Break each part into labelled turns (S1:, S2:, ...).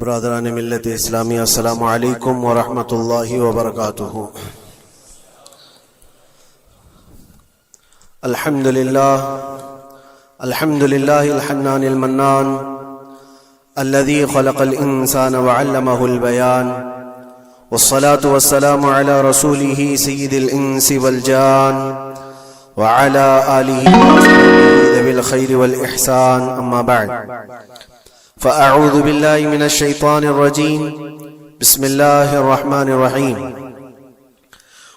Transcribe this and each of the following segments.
S1: برادران ملت اسلامی، السلام علیکم ورحمۃ اللہ وبرکاتہ۔ الحمد للہ الحنان المنان الذي خلق الانسان وعلمه البيان، والصلاة والسلام على رسوله سيد الانس والجان وعلى آله وصحبه ذوي الخير والإحسان، اما بعد فأعوذ بالله من الشيطان الرجيم، بسم الله الرحمن الرحيم۔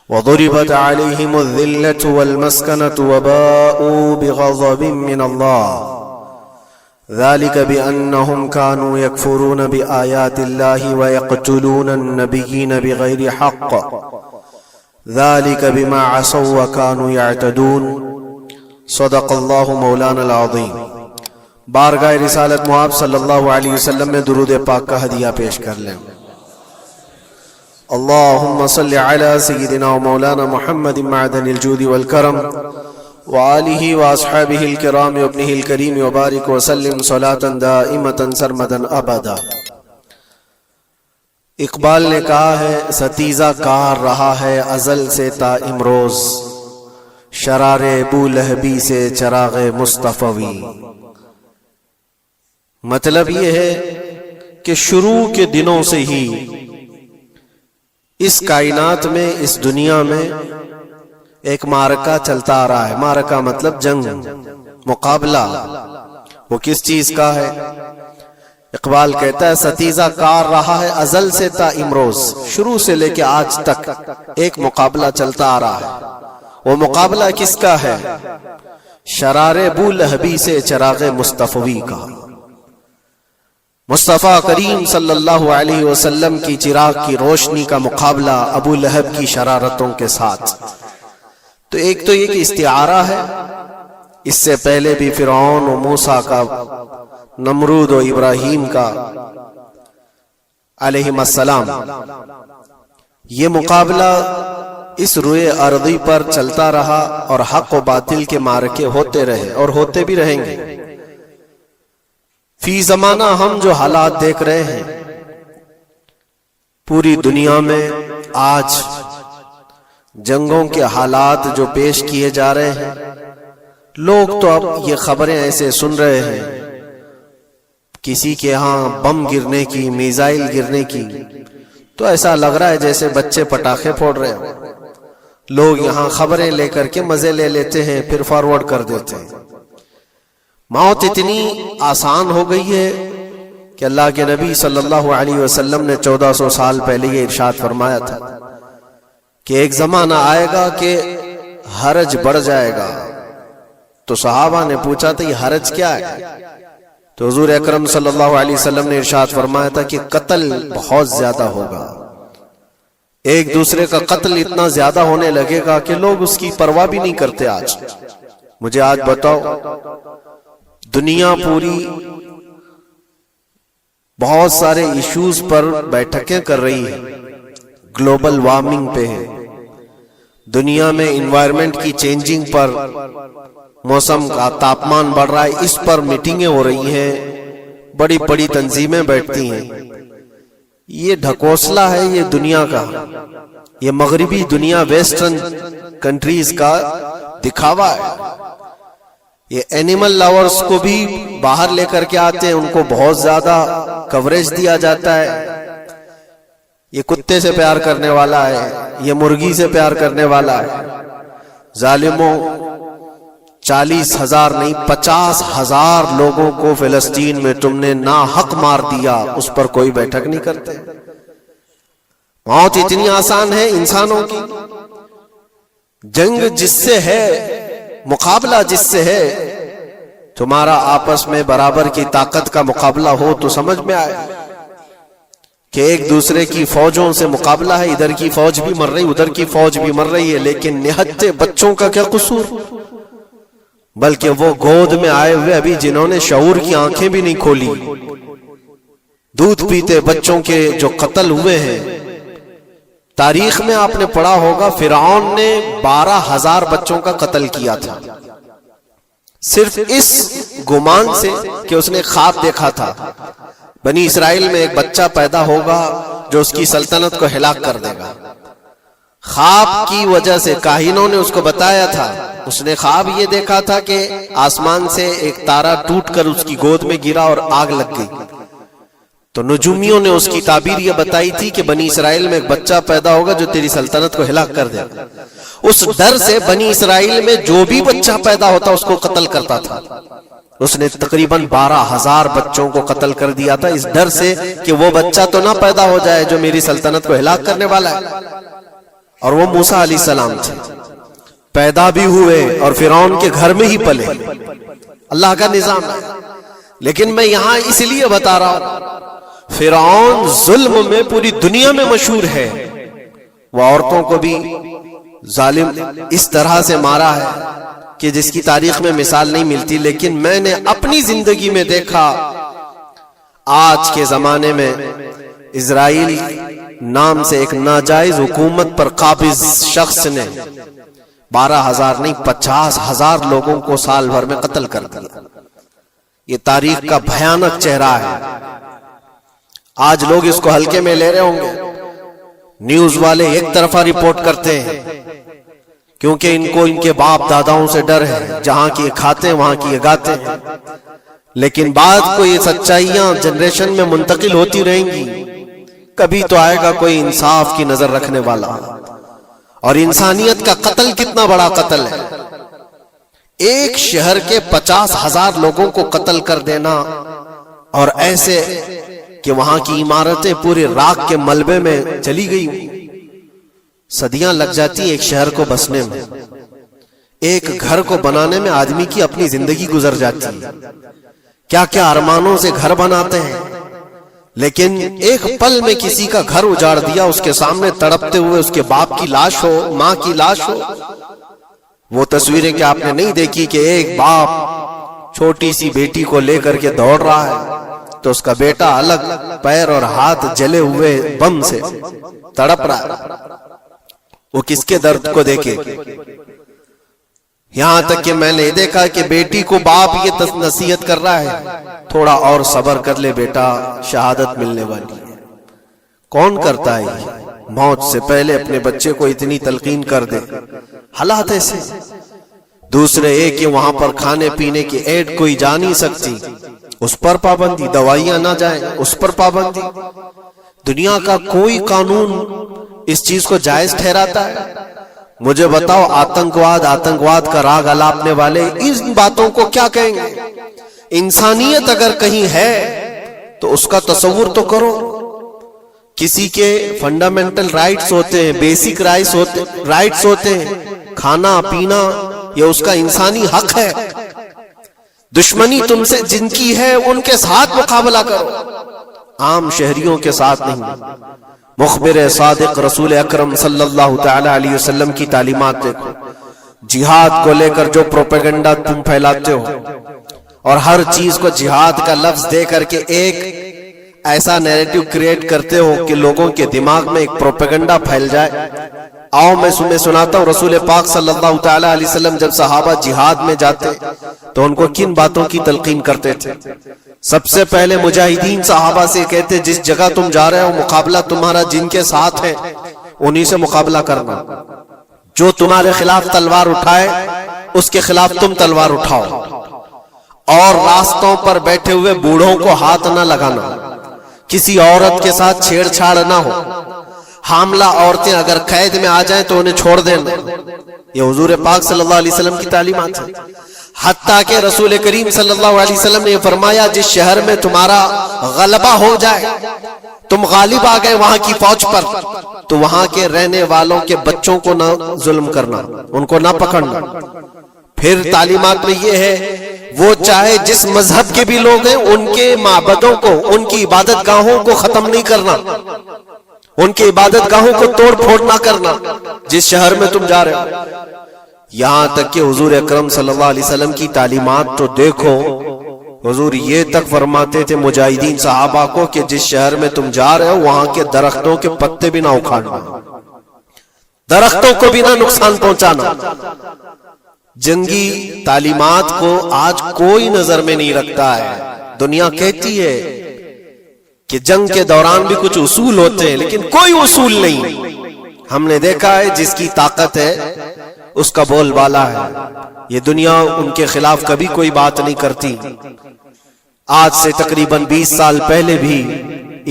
S1: وضربت عليهم الذلة والمسكنة وباءوا بغضب من الله ذلك بأنهم كانوا يكفرون بآيات الله ويقتلون النبيين بغير حق ذلك بما عصوا وكانوا يعتدون، صدق الله مولانا العظيم۔ بارگاہ رسالت مآب صلی اللہ علیہ وسلم میں درود پاک کا ہدیہ پیش کر لیں۔ اللہم صلی علی سیدنا و مولانا محمد معدن الجود والکرم وآلہ واصحابہ الکرام وابنہ الکریم وبارک وسلم صلاة دائمتا سرمدا ابدا۔ اقبال نے کہا ہے، ستیزہ کار رہا ہے ازل سے تا امروز، شرار ابو لہبی سے چراغ مصطفی۔ مطلب یہ ہے کہ شروع کے دنوں سے ہی اس کائنات میں، اس دنیا میں ایک معرکہ چلتا آ رہا ہے۔ معرکہ مطلب جنگ، مقابلہ۔ وہ کس چیز کا ہے؟ اقبال کہتا ہے ستیزہ کار رہا ہے ازل سے تا امروز، شروع سے لے کے آج تک ایک مقابلہ چلتا آ رہا ہے۔ وہ مقابلہ کس کا ہے؟ شرار ابو لہبی سے چراغ مصطفی کا۔ مصطفیٰ کریم صلی اللہ علیہ وسلم کی چراغ کی روشنی کا مقابلہ ابو لہب کی شرارتوں کے ساتھ۔ تو ایک تو یہ کہ استعارہ ہے، اس سے پہلے بھی فرعون و موسیٰ کا، نمرود و ابراہیم کا علیہم السلام، یہ مقابلہ اس روئے ارضی پر چلتا رہا اور حق و باطل کے معرکے ہوتے رہے اور ہوتے بھی رہیں گے۔ فی زمانہ ہم جو حالات دیکھ رہے ہیں پوری دنیا میں، آج جنگوں کے حالات جو پیش کیے جا رہے ہیں، لوگ تو اب یہ خبریں ایسے سن رہے ہیں، کسی کے ہاں بم گرنے کی، میزائل گرنے کی، تو ایسا لگ رہا ہے جیسے بچے پٹاخے پھوڑ رہے ہیں۔ لوگ یہاں خبریں لے کر کے مزے لے لیتے ہیں، پھر فارورڈ کر دیتے ہیں۔ موت اتنی آسان ہو گئی ہے کہ اللہ کے نبی صلی اللہ علیہ وسلم نے 1400 سال پہلے یہ ارشاد فرمایا تھا کہ ایک زمانہ آئے گا کہ حرج بڑھ جائے گا۔ تو صحابہ نے پوچھا تھا یہ حرج کیا ہے؟ تو حضور اکرم صلی اللہ علیہ وسلم نے ارشاد فرمایا تھا کہ قتل بہت زیادہ ہوگا، ایک دوسرے کا قتل اتنا زیادہ ہونے لگے گا کہ لوگ اس کی پرواہ بھی نہیں کرتے۔ آج مجھے آج بتاؤ، دنیا پوری بہت سارے ایشوز پر بیٹھکیں کر رہی ہے، گلوبل وارمنگ پہ ہے، دنیا میں انوائرمنٹ کی چینجنگ پر، موسم کا تاپمان بڑھ رہا ہے، اس پر میٹنگیں ہو رہی ہیں، بڑی بڑی تنظیمیں بیٹھتی ہیں۔ یہ ڈھکوسلا ہے یہ دنیا کا، یہ مغربی دنیا، ویسٹرن کنٹریز کا دکھاوا ہے۔ یہ اینیمل لاورز کو بھی باہر لے کر کے آتے ہیں، ان کو بہت زیادہ کوریج دیا جاتا ہے۔ یہ کتے سے پیار کرنے والا ہے، یہ مرغی سے پیار کرنے والا ہے۔ ظالموں، 40,000 نہیں 50,000 لوگوں کو فلسطین میں تم نے ناحق مار دیا، اس پر کوئی بیٹھک نہیں کرتے۔ موت اتنی آسان ہے انسانوں کی۔ جنگ جس سے ہے، مقابلہ جس سے ہے، تمہارا آپس میں برابر کی طاقت کا مقابلہ ہو تو سمجھ میں آئے کہ ایک دوسرے کی فوجوں سے مقابلہ ہے، ادھر کی فوج بھی مر رہی، ادھر کی فوج بھی مر رہی ہے، لیکن نہتے بچوں کا کیا قصور؟ بلکہ وہ گود میں آئے ہوئے ابھی جنہوں نے شعور کی آنکھیں بھی نہیں کھولی، دودھ پیتے بچوں کے جو قتل ہوئے ہیں۔ تاریخ میں آپ نے پڑھا ہوگا فرعون نے 12,000 بچوں کا قتل کیا تھا، صرف اس گمان سے کہ اس نے خواب دیکھا تھا بنی اسرائیل میں ایک بچہ پیدا ہوگا جو اس کی سلطنت کو ہلاک کر دے گا۔ خواب کی وجہ سے کاہنوں نے اس کو بتایا تھا، اس نے خواب یہ دیکھا تھا کہ آسمان سے ایک تارا ٹوٹ کر اس کی گود میں گرا اور آگ لگ گئی۔ تو نجومیوں نے اس کی تعبیر یہ بتائی تھی کہ بنی اسرائیل میں ایک بچہ پیدا ہوگا جو تیری سلطنت کو ہلاک کر دے گا۔ اس ڈر سے بنی اسرائیل میں جو بھی بچہ پیدا ہوتا اس کو قتل کرتا تھا۔ اس نے تقریباً 12,000 بچوں کو قتل کر دیا تھا، اس ڈر سے کہ وہ بچہ تو نہ پیدا ہو جائے جو میری سلطنت کو ہلاک کرنے والا ہے۔ اور وہ موسیٰ علیہ السلام تھے، پیدا بھی ہوئے اور فرعون کے گھر میں ہی پلے۔ اللہ کا نظام ہے۔ لیکن میں یہاں اس لیے بتا رہا ہوں، فرعون ظلم میں پوری دنیا میں مشہور ہے۔ وہ عورتوں کو بھی ظالم اس طرح سے مارا ہے کہ جس کی تاریخ میں مثال نہیں ملتی۔ لیکن میں نے اپنی زندگی میں دیکھا، آج کے زمانے میں اسرائیل نام سے ایک ناجائز حکومت پر قابض شخص نے 12,000 نہیں 50,000 لوگوں کو سال بھر میں قتل کر دیا۔ یہ تاریخ کا بھیانک چہرہ ہے۔ آج لوگ اس کو ہلکے میں لے رہے ہوں گے، نیوز والے ایک طرفہ رپورٹ کرتے ہیں کیونکہ ان کو ان کے باپ داداؤں سے ڈر ہے، جہاں کی یہ کھاتے ہیں وہاں کی یہ گاتے ہیں۔ لیکن بعد کو یہ سچائیاں جنریشن میں منتقل ہوتی رہیں گی، کبھی تو آئے گا کوئی انصاف کی نظر رکھنے والا۔ اور انسانیت کا قتل کتنا بڑا قتل ہے، ایک شہر کے 50,000 لوگوں کو قتل کر دینا، اور ایسے کہ وہاں کی عمارتیں پورے راکھ کے ملبے میں چلی گئی، صدیاں لگ جاتی ایک شہر کو بسنے میں، ایک گھر کو بنانے میں آدمی کی اپنی زندگی گزر جاتی ہے۔ کیا کیا ارمانوں سے گھر بناتے ہیں، لیکن ایک پل میں کسی کا گھر اجاڑ دیا، اس کے سامنے تڑپتے ہوئے اس کے باپ کی لاش ہو، ماں کی لاش ہو۔ وہ تصویریں کہ آپ نے نہیں دیکھی کہ ایک باپ چھوٹی سی بیٹی کو لے کر کے دوڑ رہا ہے تو اس کا بیٹا الگ پیر اور ہاتھ جلے ہوئے بم سے تڑپ رہا ہے، وہ کس کے درد کو دیکھے۔ یہاں تک کہ میں نے دیکھا کہ بیٹی کو باپ یہ نصیحت کر رہا ہے، تھوڑا اور صبر کر لے بیٹا، شہادت ملنے والی ہے۔ کون کرتا ہے یہ؟ موت سے پہلے اپنے بچے کو اتنی تلقین کر دے۔ حالات ایسے۔ دوسرے ایک کہ وہاں پر کھانے پینے کی ایڈ کوئی جا نہیں سکتی، اس پر پابندی، دوائیاں نہ جائیں اس پر پابندی۔ دنیا کا کوئی قانون اس چیز کو جائز ٹھہراتا ہے؟ مجھے بتاؤ، آتنکواد کا راگ الاپنے والے ان باتوں کو کیا کہیں گے؟ انسانیت اگر کہیں ہے تو اس کا تصور تو کرو۔ کسی کے فنڈامنٹل رائٹس ہوتے ہیں، بیسک رائٹس ہوتے ہیں، کھانا پینا یہ اس کا انسانی حق ہے۔ دشمنی تم سے جن کی ہے ان کے ساتھ مقابلہ کرو، عام شہریوں کے ساتھ نہیں۔ مخبر صادق رسول اکرم صلی اللہ تعالی علیہ وسلم کی تعلیمات دیکھو، جہاد کو لے کر جو پروپیگنڈا تم پھیلاتے ہو اور ہر چیز کو جہاد کا لفظ دے کر کے ایک ایسا نیریٹو کریٹ کرتے ہو کہ لوگوں کے دماغ میں ایک پروپیگنڈا پھیل جائے۔ آؤ میں سناتا ہوں، رسول پاک صلی اللہ تعالی علیہ وسلم جب صحابہ جہاد میں جاتے تو ان کو کن باتوں کی تلقین کرتے تھے؟ سب سے پہلے مجاہدین صحابہ سے کہتے جس جگہ تم جا رہے ہو مقابلہ تمہارا جن کے ساتھ ہے انہی سے مقابلہ کرنا، جو تمہارے خلاف تلوار اٹھائے اس کے خلاف تم تلوار اٹھاؤ، اور راستوں پر بیٹھے ہوئے بوڑھوں کو ہاتھ نہ لگانا، کسی عورت کے ساتھ چھیڑ چھاڑ نہ ہو، حاملہ عورتیں اگر قید میں آ جائیں تو انہیں چھوڑ دینا۔ یہ حضور پاک صلی اللہ علیہ وسلم کی تعلیمات ہیں۔ حتیٰ کہ رسول کریم صلی اللہ علیہ وسلم نے یہ فرمایا جس شہر میں تمہارا غلبہ ہو جائے، تم غالب آ گئے وہاں کی فوج پر، تو وہاں کے رہنے والوں کے بچوں کو نہ ظلم کرنا، ان کو نہ پکڑنا۔ پھر تعلیمات میں یہ ہے وہ چاہے جس مذہب کے بھی لوگ ہیں ان کے معبدوں کو، ان کی عبادت گاہوں کو ختم نہیں کرنا، ان کی عبادت گاہوں کو توڑ پھوڑ نہ کرنا جس شہر میں تم جا رہے ہو۔ یہاں تک کہ حضور اکرم صلی اللہ علیہ وسلم کی تعلیمات تو دیکھو، حضور یہ تک فرماتے تھے مجاہدین صحابہ کو کہ جس شہر میں تم جا رہے ہو وہاں کے درختوں کے پتے بھی نہ اکھاڑنا، درختوں کو بھی نہ نقصان پہنچانا۔ جنگی تعلیمات کو آج کوئی نظر میں نہیں رکھتا ہے۔ دنیا کہتی ہے کہ جنگ کے دوران بھی کچھ اصول ہوتے ہیں لیکن کوئی اصول نہیں. ہم نے دیکھا ہے جس کی طاقت ہے اس کا بول بالا ہے. یہ دنیا ان کے خلاف کبھی کوئی بات نہیں کرتی. آج سے تقریباً 20 سال پہلے بھی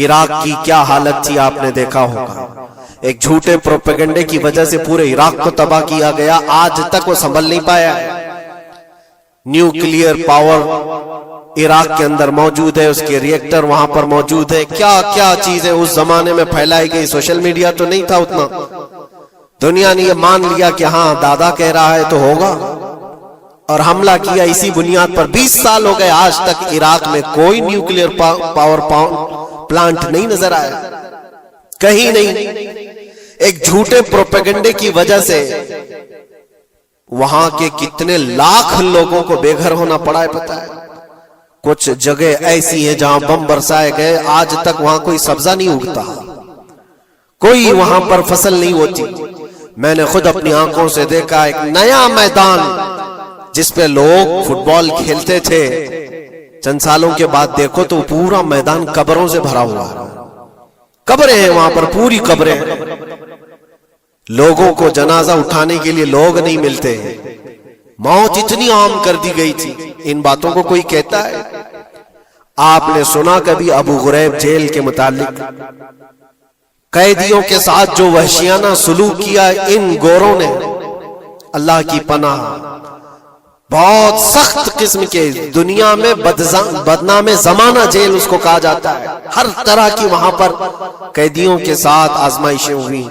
S1: عراق کی کیا حالت تھی آپ نے دیکھا ہوگا. ایک جھوٹے پروپیگنڈے کی وجہ سے پورے عراق کو تباہ کیا گیا. آج تک وہ سنبھل نہیں پایا. نیوکلیئر پاور عراق کے اندر موجود ہے, اس کے ری ایکٹر وہاں پر موجود ہے. کیا کیا چیزیں اس زمانے میں پھیلائی گئی. سوشل میڈیا تو نہیں تھا اتنا. دنیا نے یہ مان لیا کہ ہاں دادا کہہ رہا ہے تو ہوگا, اور حملہ کیا اسی بنیاد پر. 20 سال ہو گئے, آج تک عراق میں کوئی نیوکلیئر پاور پلانٹ نہیں نظر آیا, کہیں نہیں. ایک جھوٹے پروپیگنڈے کی وجہ سے وہاں کے کتنے لاکھ لوگوں کو بے گھر ہونا پڑا ہے پتہ ہے. کچھ جگہ ایسی ہیں جہاں بم برسائے گئے, آج تک وہاں کوئی سبزہ نہیں اگتا, کوئی وہاں پر فصل نہیں ہوتی. میں نے خود اپنی آنکھوں سے دیکھا ایک نیا میدان جس پہ لوگ فٹ بال کھیلتے تھے, چند سالوں کے بعد دیکھو تو پورا میدان قبروں سے بھرا ہوا ہے. قبریں ہیں وہاں پر, پوری قبریں. لوگوں کو جنازہ اٹھانے کے لیے لوگ نہیں ملتے. موت اتنی عام کر دی گئی تھی. ان باتوں کو کوئی کہتا ہے؟ آپ نے سنا کبھی ابو غریب جیل کے متعلق؟ قیدیوں کے ساتھ جو وحشیانہ سلوک کیا ان گوروں نے, اللہ کی پناہ, بہت سخت قسم کے. دنیا میں بدنام زمانہ جیل اس کو کہا جاتا ہے. ہر طرح کی وہاں پر قیدیوں کے ساتھ آزمائشیں ہوئی,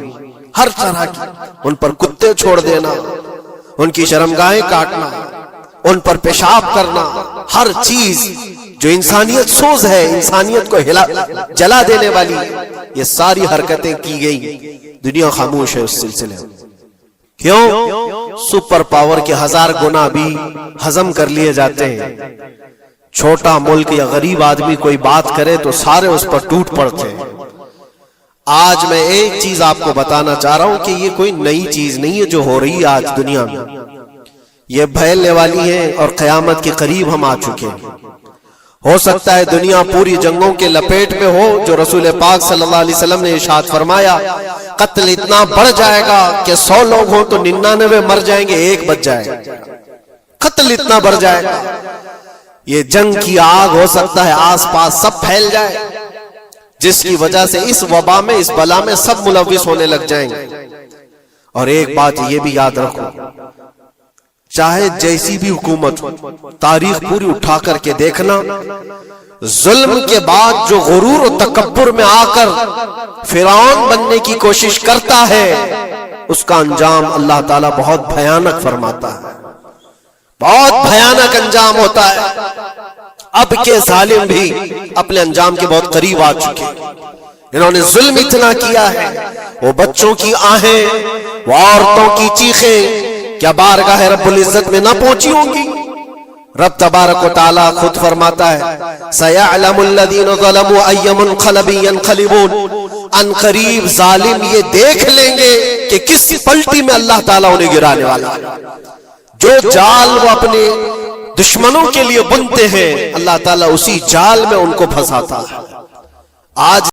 S1: ہر طرح کی. ان پر کتے چھوڑ دینا, ان کی شرمگاہیں کاٹنا, ان پر پیشاب کرنا, ہر چیز جو انسانیت سوز ہے, انسانیت کو جلا دینے والی, یہ ساری حرکتیں کی گئی. دنیا خاموش ہے اس سلسلے میں. کیوں؟ سپر پاور کے 1000 گنا بھی ہضم کر لیے جاتے ہیں. چھوٹا ملک یا غریب آدمی کوئی بات کرے تو سارے اس پر ٹوٹ پڑتے ہیں. آج میں ایک چیز آپ کو بتانا چاہ رہا ہوں کہ یہ کوئی نئی چیز نہیں ہے جو ہو رہی ہے آج دنیا میں. یہ پھیلنے والی ہے اور قیامت کے قریب ہم آ چکے ہیں. ہو سکتا ہے دنیا پوری جنگوں کے لپیٹ میں ہو, جو رسول پاک صلی اللہ علیہ وسلم نے ارشاد فرمایا قتل اتنا بڑھ جائے گا کہ 100 لوگ ہوں تو 99 مر جائیں گے, 1 بچ جائے گا. قتل اتنا بڑھ جائے گا. یہ جنگ کی آگ ہو سکتا ہے آس پاس سب پھیل جائے, جس کی وجہ سے اس وبا میں, اس بلا میں سب ملوث ہونے لگ جائیں گے. اور ایک بات یہ بھی یاد رکھو, چاہے جیسی بھی حکومت, تاریخ پوری اٹھا کر کے دیکھنا, ظلم کے بعد جو غرور و تکبر میں آ کر فرعون بننے کی کوشش کرتا ہے, اس کا انجام اللہ تعالیٰ بہت بھیانک فرماتا ہے. بہت بھیانک انجام ہوتا ہے. اب کے ظالم بھی اپنے انجام کے بہت قریب آ چکے. انہوں نے ظلم اتنا کیا ہے, وہ بچوں کی آہیں, وہ عورتوں کی چیخیں کیا بارگاہ رب العزت میں نہ پہنچی ہوں گی؟ رب تبارک و تعالیٰ خود فرماتا ہے سَيَعْلَمُ الَّذِينَ ظَلَمُوا أَيَّ مُنْقَلَبٍ يَنْقَلِبُونَ. ان قریب ظالم یہ دیکھ لیں گے کہ کس پلٹی میں اللہ تعالیٰ انہیں گرانے والا ہے. جو جال وہ اپنے دشمنوں کے لیے بنتے ہیں, اللہ تعالیٰ اسی جال میں ان کو پھنساتا ہے. آج